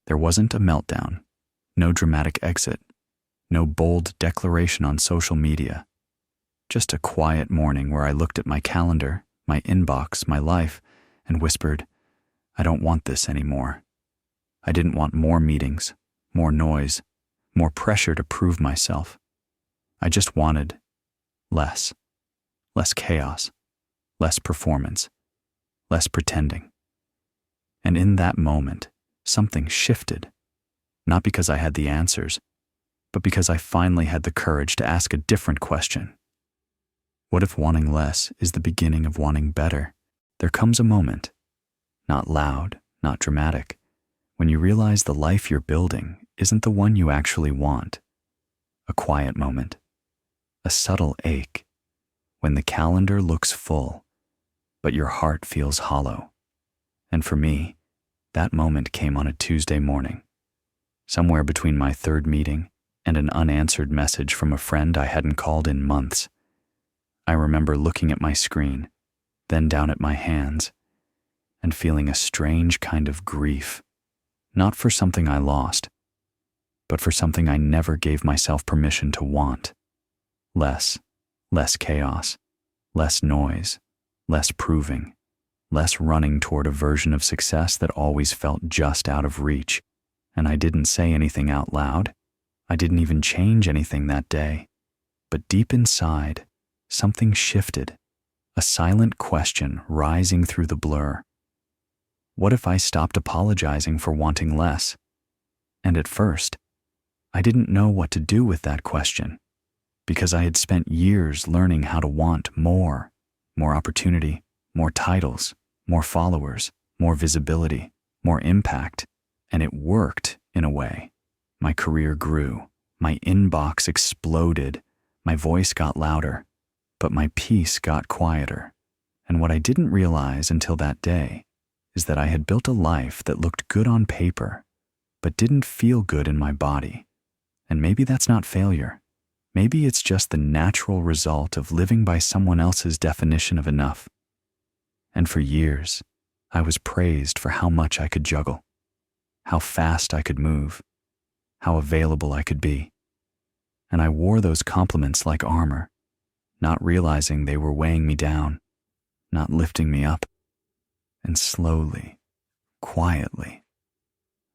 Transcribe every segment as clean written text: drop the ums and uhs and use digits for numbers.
There wasn't a meltdown, no dramatic exit, no bold declaration on social media. Just a quiet morning where I looked at my calendar, my inbox, my life, and whispered, I don't want this anymore. I didn't want more meetings, more noise, more pressure to prove myself. I just wanted less chaos, less performance, less pretending. And in that moment, something shifted, not because I had the answers, but because I finally had the courage to ask a different question. What if wanting less is the beginning of wanting better? There comes a moment, not loud, not dramatic, when you realize the life you're building isn't the one you actually want. A quiet moment, a subtle ache, when the calendar looks full, but your heart feels hollow. And for me, that moment came on a Tuesday morning, somewhere between my third meeting and an unanswered message from a friend I hadn't called in months. I remember looking at my screen, then down at my hands, and feeling a strange kind of grief, not for something I lost, but for something I never gave myself permission to want. Less chaos, less noise, less proving, less running toward a version of success that always felt just out of reach. And I didn't say anything out loud. I didn't even change anything that day. But deep inside, something shifted, a silent question rising through the blur. What if I stopped apologizing for wanting less? And at first, I didn't know what to do with that question, because I had spent years learning how to want more opportunity, more titles, more followers, more visibility, more impact, and it worked in a way. My career grew, my inbox exploded, my voice got louder, but my peace got quieter. And what I didn't realize until that day is that I had built a life that looked good on paper, but didn't feel good in my body. And maybe that's not failure. Maybe it's just the natural result of living by someone else's definition of enough. And for years, I was praised for how much I could juggle, how fast I could move, how available I could be. And I wore those compliments like armor, not realizing they were weighing me down, not lifting me up. And slowly, quietly,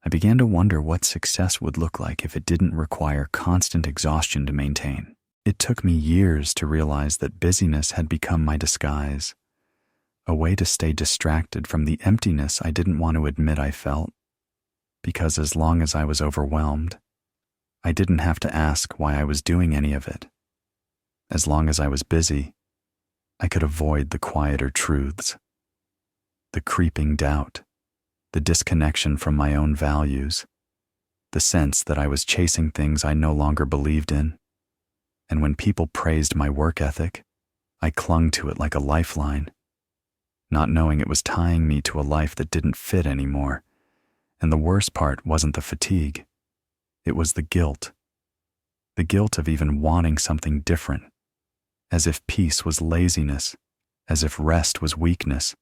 I began to wonder what success would look like if it didn't require constant exhaustion to maintain. It took me years to realize that busyness had become my disguise, a way to stay distracted from the emptiness I didn't want to admit I felt. Because as long as I was overwhelmed, I didn't have to ask why I was doing any of it. As long as I was busy, I could avoid the quieter truths, the creeping doubt, the disconnection from my own values, the sense that I was chasing things I no longer believed in. And when people praised my work ethic, I clung to it like a lifeline, not knowing it was tying me to a life that didn't fit anymore. And the worst part wasn't the fatigue. It was the guilt of even wanting something different, as if peace was laziness, as if rest was weakness.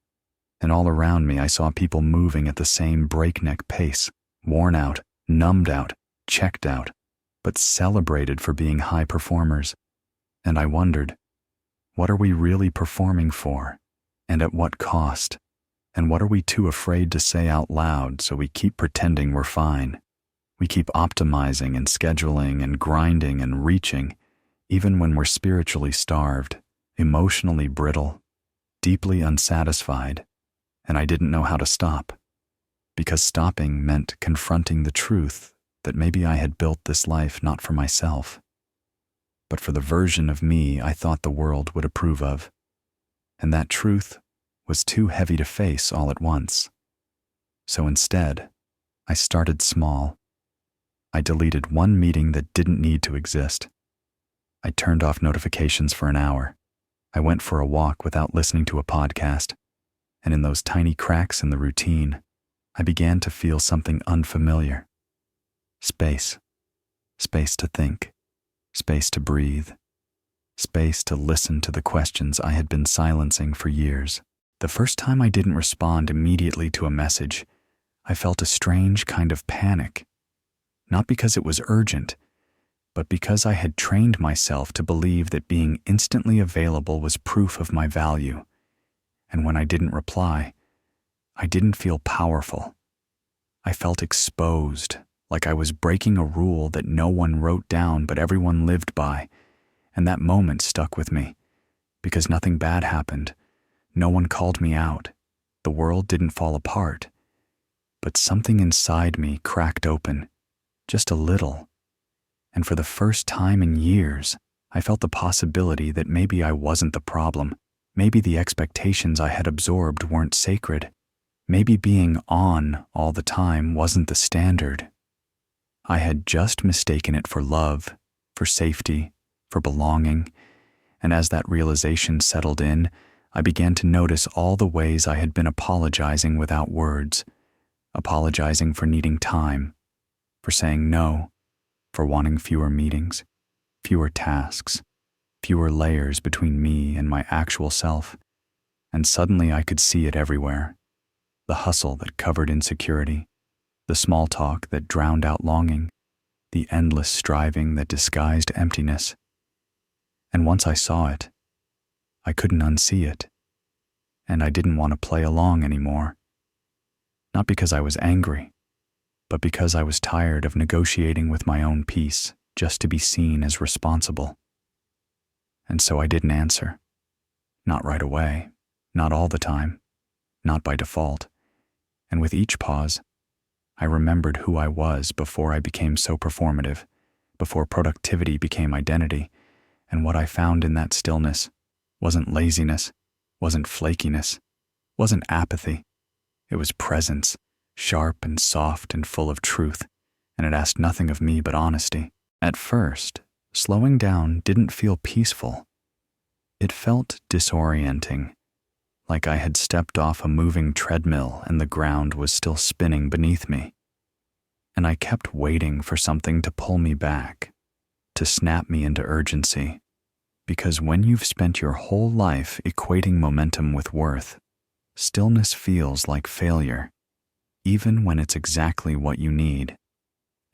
And all around me I saw people moving at the same breakneck pace, worn out, numbed out, checked out, but celebrated for being high performers. And I wondered, what are we really performing for? And at what cost? And what are we too afraid to say out loud, so we keep pretending we're fine? We keep optimizing and scheduling and grinding and reaching, even when we're spiritually starved, emotionally brittle, deeply unsatisfied. And I didn't know how to stop, because stopping meant confronting the truth that maybe I had built this life not for myself, but for the version of me I thought the world would approve of. And that truth was too heavy to face all at once. So instead, I started small. I deleted one meeting that didn't need to exist. I turned off notifications for an hour. I went for a walk without listening to a podcast. And in those tiny cracks in the routine, I began to feel something unfamiliar. Space. Space to think. Space to breathe. Space to listen to the questions I had been silencing for years. The first time I didn't respond immediately to a message, I felt a strange kind of panic, not because it was urgent, but because I had trained myself to believe that being instantly available was proof of my value. And when I didn't reply, I didn't feel powerful. I felt exposed, like I was breaking a rule that no one wrote down but everyone lived by, and that moment stuck with me, because nothing bad happened. No one called me out. The world didn't fall apart. But something inside me cracked open, just a little. And for the first time in years, I felt the possibility that maybe I wasn't the problem. Maybe the expectations I had absorbed weren't sacred. Maybe being on all the time wasn't the standard. I had just mistaken it for love, for safety, for belonging, and as that realization settled in, I began to notice all the ways I had been apologizing without words, apologizing for needing time, for saying no, for wanting fewer meetings, fewer tasks, fewer layers between me and my actual self. And suddenly I could see it everywhere. The hustle that covered insecurity, the small talk that drowned out longing, the endless striving that disguised emptiness. And once I saw it, I couldn't unsee it. And I didn't want to play along anymore. Not because I was angry, but because I was tired of negotiating with my own peace just to be seen as responsible. And so I didn't answer. Not right away, not all the time, not by default. And with each pause, I remembered who I was before I became so performative, before productivity became identity, and what I found in that stillness wasn't laziness, wasn't flakiness, wasn't apathy. It was presence, sharp and soft and full of truth, and it asked nothing of me but honesty. At first, slowing down didn't feel peaceful. It felt disorienting, like I had stepped off a moving treadmill and the ground was still spinning beneath me. And I kept waiting for something to pull me back, to snap me into urgency. Because when you've spent your whole life equating momentum with worth, stillness feels like failure, even when it's exactly what you need.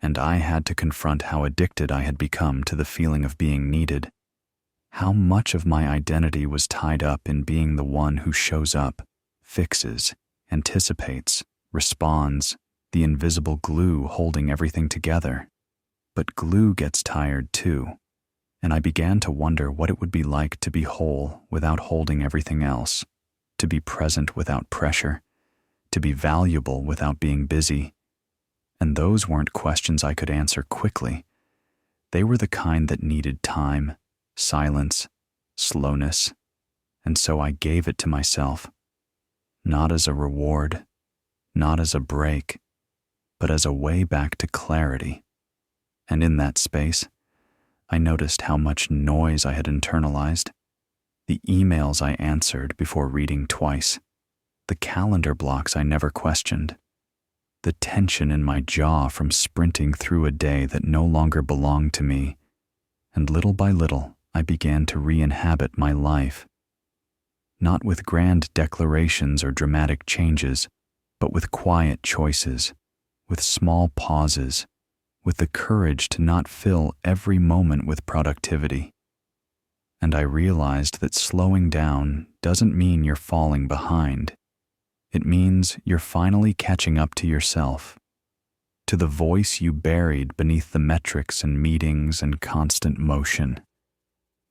And I had to confront how addicted I had become to the feeling of being needed. How much of my identity was tied up in being the one who shows up, fixes, anticipates, responds, the invisible glue holding everything together. But glue gets tired too, and I began to wonder what it would be like to be whole without holding everything else, to be present without pressure, to be valuable without being busy. And those weren't questions I could answer quickly. They were the kind that needed time, silence, slowness, and so I gave it to myself, not as a reward, not as a break, but as a way back to clarity. And in that space, I noticed how much noise I had internalized, the emails I answered before reading twice, the calendar blocks I never questioned, the tension in my jaw from sprinting through a day that no longer belonged to me, and little by little, I began to re-inhabit my life, not with grand declarations or dramatic changes, but with quiet choices, with small pauses, with the courage to not fill every moment with productivity. And I realized that slowing down doesn't mean you're falling behind. It means you're finally catching up to yourself, to the voice you buried beneath the metrics and meetings and constant motion.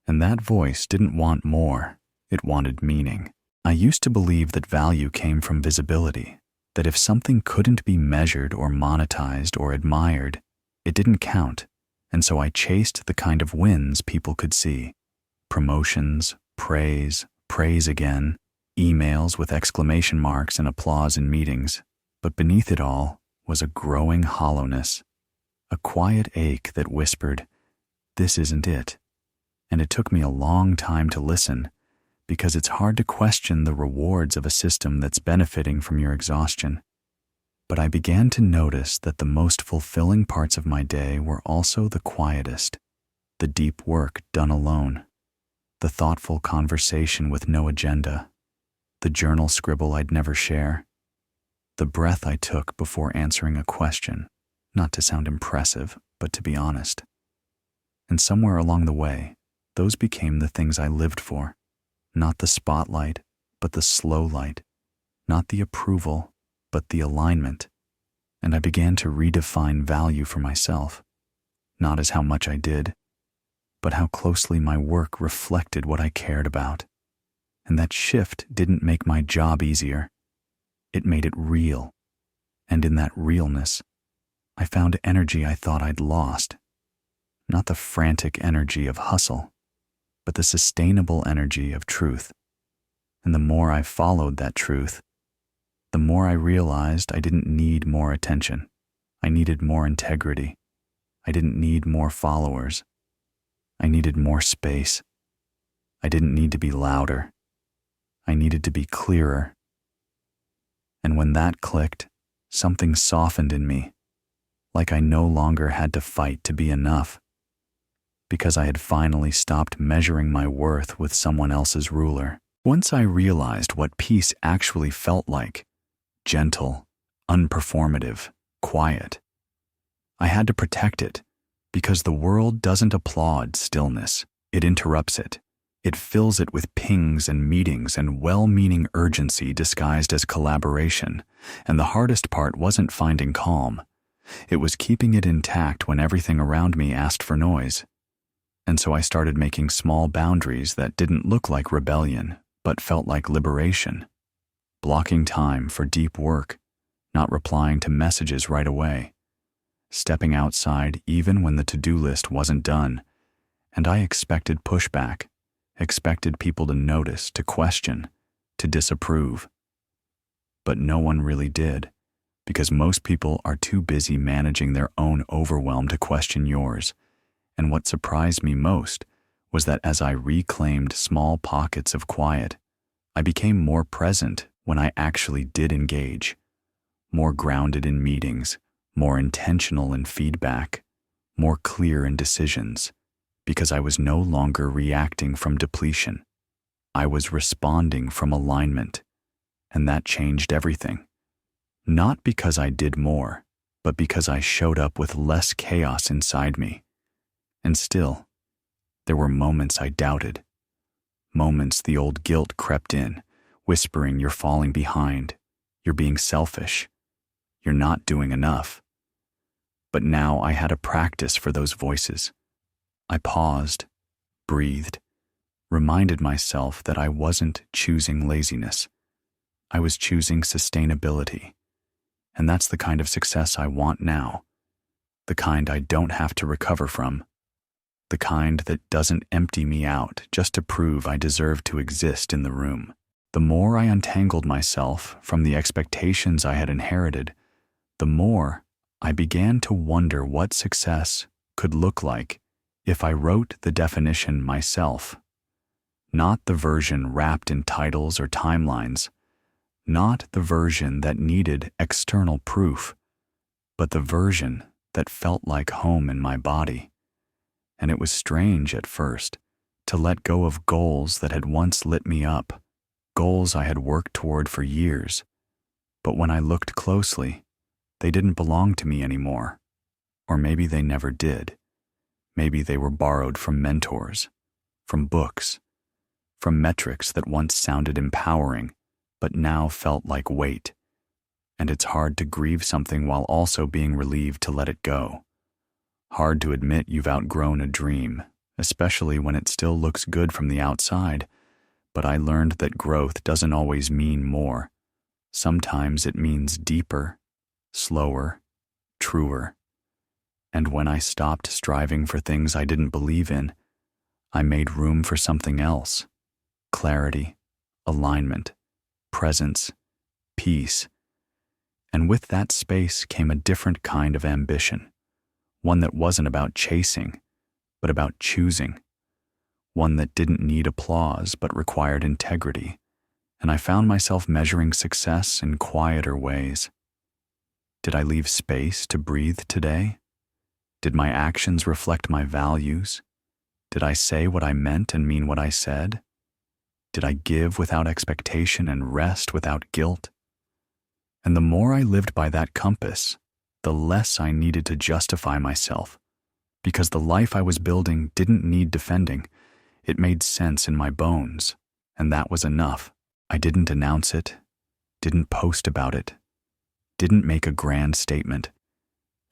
And that voice didn't want more, it wanted meaning. I used to believe that value came from visibility, that if something couldn't be measured or monetized or admired, it didn't count, and so I chased the kind of wins people could see. Promotions, praise, praise again, emails with exclamation marks and applause in meetings. But beneath it all was a growing hollowness, a quiet ache that whispered, "This isn't it." And it took me a long time to listen, because it's hard to question the rewards of a system that's benefiting from your exhaustion. But I began to notice that the most fulfilling parts of my day were also the quietest, the deep work done alone, the thoughtful conversation with no agenda, the journal scribble I'd never share, The breath I took before answering a question, not to sound impressive, but to be honest. And somewhere along the way, those became the things I lived for. Not the spotlight, but the slow light. Not the approval, but the alignment. And I began to redefine value for myself, not as how much I did, but how closely my work reflected what I cared about. And that shift didn't make my job easier. It made it real. And in that realness, I found energy I thought I'd lost. Not the frantic energy of hustle, but the sustainable energy of truth. And the more I followed that truth, the more I realized I didn't need more attention. I needed more integrity. I didn't need more followers. I needed more space. I didn't need to be louder. I needed to be clearer. And when that clicked, something softened in me, like I no longer had to fight to be enough, because I had finally stopped measuring my worth with someone else's ruler. Once I realized what peace actually felt like, gentle, unperformative, quiet, I had to protect it, because the world doesn't applaud stillness. It interrupts it. It fills it with pings and meetings and well-meaning urgency disguised as collaboration, and the hardest part wasn't finding calm. It was keeping it intact when everything around me asked for noise. And so I started making small boundaries that didn't look like rebellion, but felt like liberation. Blocking time for deep work, not replying to messages right away. Stepping outside even when the to-do list wasn't done. And I expected pushback, expected people to notice, to question, to disapprove. But no one really did, because most people are too busy managing their own overwhelm to question yours. And what surprised me most was that as I reclaimed small pockets of quiet, I became more present when I actually did engage, more grounded in meetings, more intentional in feedback, more clear in decisions, because I was no longer reacting from depletion. I was responding from alignment, and that changed everything. Not because I did more, but because I showed up with less chaos inside me. And still, there were moments I doubted. Moments the old guilt crept in, whispering you're falling behind, you're being selfish, you're not doing enough. But now I had a practice for those voices. I paused, breathed, reminded myself that I wasn't choosing laziness. I was choosing sustainability. And that's the kind of success I want now. The kind I don't have to recover from. The kind that doesn't empty me out just to prove I deserve to exist in the room. The more I untangled myself from the expectations I had inherited, the more I began to wonder what success could look like if I wrote the definition myself. Not the version wrapped in titles or timelines, not the version that needed external proof, but the version that felt like home in my body. And it was strange at first to let go of goals that had once lit me up, goals I had worked toward for years. But when I looked closely, they didn't belong to me anymore. Or maybe they never did. Maybe they were borrowed from mentors, from books, from metrics that once sounded empowering, but now felt like weight. And it's hard to grieve something while also being relieved to let it go. Hard to admit you've outgrown a dream, especially when it still looks good from the outside. But I learned that growth doesn't always mean more. Sometimes it means deeper, slower, truer. And when I stopped striving for things I didn't believe in, I made room for something else. Clarity, alignment, presence, peace. And with that space came a different kind of ambition. One that wasn't about chasing, but about choosing. One that didn't need applause, but required integrity. And I found myself measuring success in quieter ways. Did I leave space to breathe today? Did my actions reflect my values? Did I say what I meant and mean what I said? Did I give without expectation and rest without guilt? And the more I lived by that compass, the less I needed to justify myself, because the life I was building didn't need defending. It made sense in my bones, and that was enough. I didn't announce it, didn't post about it, didn't make a grand statement.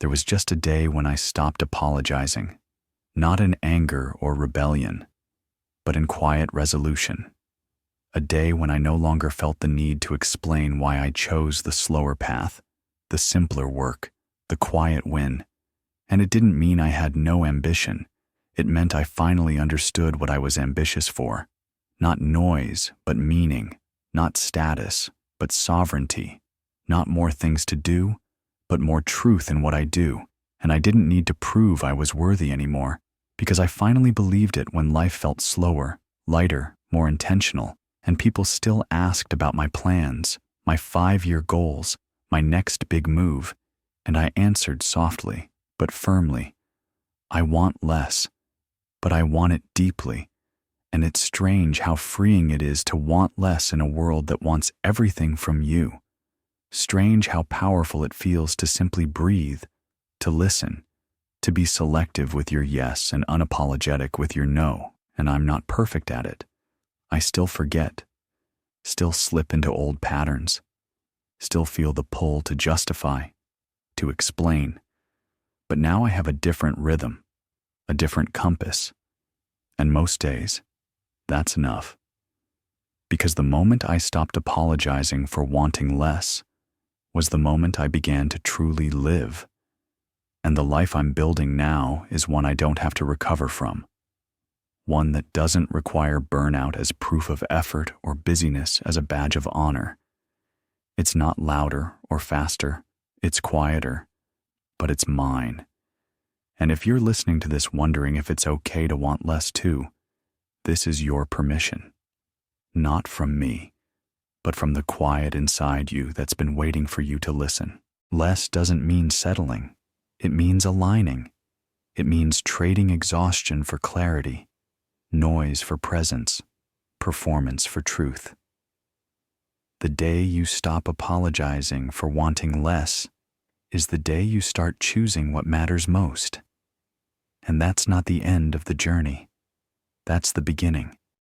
There was just a day when I stopped apologizing, not in anger or rebellion, but in quiet resolution. A day when I no longer felt the need to explain why I chose the slower path, the simpler work, the quiet win. And it didn't mean I had no ambition. It meant I finally understood what I was ambitious for. Not noise, but meaning. Not status, but sovereignty. Not more things to do, but more truth in what I do. And I didn't need to prove I was worthy anymore, because I finally believed it when life felt slower, lighter, more intentional, and people still asked about my plans, my 5-year goals, my next big move, and I answered softly, but firmly. I want less, but I want it deeply, and it's strange how freeing it is to want less in a world that wants everything from you. Strange how powerful it feels to simply breathe, to listen, to be selective with your yes and unapologetic with your no, and I'm not perfect at it. I still forget, still slip into old patterns, still feel the pull to justify, to explain. But now I have a different rhythm, a different compass, and most days, that's enough. Because the moment I stopped apologizing for wanting less was the moment I began to truly live. And the life I'm building now is one I don't have to recover from. One that doesn't require burnout as proof of effort or busyness as a badge of honor. It's not louder or faster, it's quieter, but it's mine. And if you're listening to this wondering if it's okay to want less too, this is your permission. Not from me, but from the quiet inside you that's been waiting for you to listen. Less doesn't mean settling. It means aligning. It means trading exhaustion for clarity, noise for presence, performance for truth. The day you stop apologizing for wanting less is the day you start choosing what matters most. And that's not the end of the journey. That's the beginning.